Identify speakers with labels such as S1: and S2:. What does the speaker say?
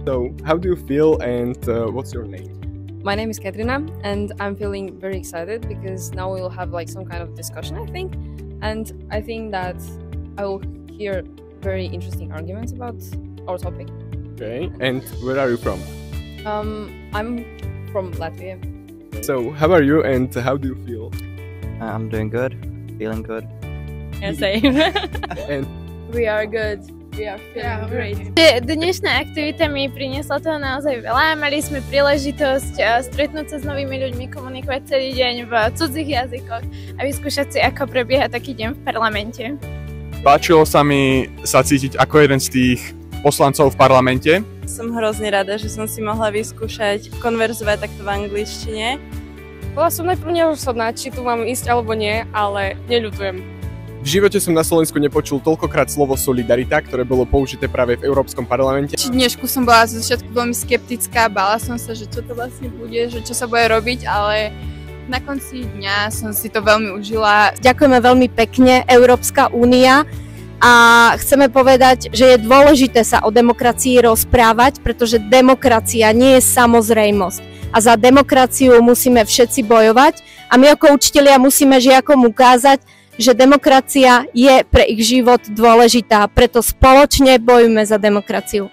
S1: So, how do you feel and what's your name?
S2: My name is Katrina and I'm feeling very excited because now we will have like some kind of discussion, I think. And I think that I will hear very interesting arguments about our topic.
S1: Okay, and where are you from?
S2: I'm from Latvia.
S1: So, how are you and how do you feel?
S3: I'm doing good, feeling good.
S4: Yeah, same.
S1: And
S2: We are good. We are feeling great.
S4: Dnešná aktivita mi priniesla toho naozaj veľa. Mali sme príležitosť stretnúť sa s novými ľuďmi, komunikovať celý deň v cudzích jazykoch a vyskúšať si, ako prebieha taký deň v parlamente.
S5: Páčilo sa mi sa cítiť ako jeden z tých poslancov v parlamente.
S6: Som hrozne rada, že som si mohla vyskúšať konverzovať takto v angličtine.
S2: Bola som najprv nerozhodná, či tu mám ísť alebo nie, ale neľutujem.
S1: v živote som na Slovensku nepočul toľkokrát slovo solidarita, ktoré bolo použité práve v Európskom parlamente.
S7: Dnešku som bola zo začiatku veľmi skeptická, bála som sa, že čo to vlastne bude, že čo sa bude robiť, ale na konci dňa som si to veľmi užila.
S8: Ďakujeme veľmi pekne, Európska únia, a chceme povedať, že je dôležité sa o demokracii rozprávať, pretože demokracia nie je samozrejmosť. A za demokraciu musíme všetci bojovať a my ako učitelia musíme žiakom ukázať, že demokracia je pre ich život dôležitá. Preto spoločne bojujme za demokraciu.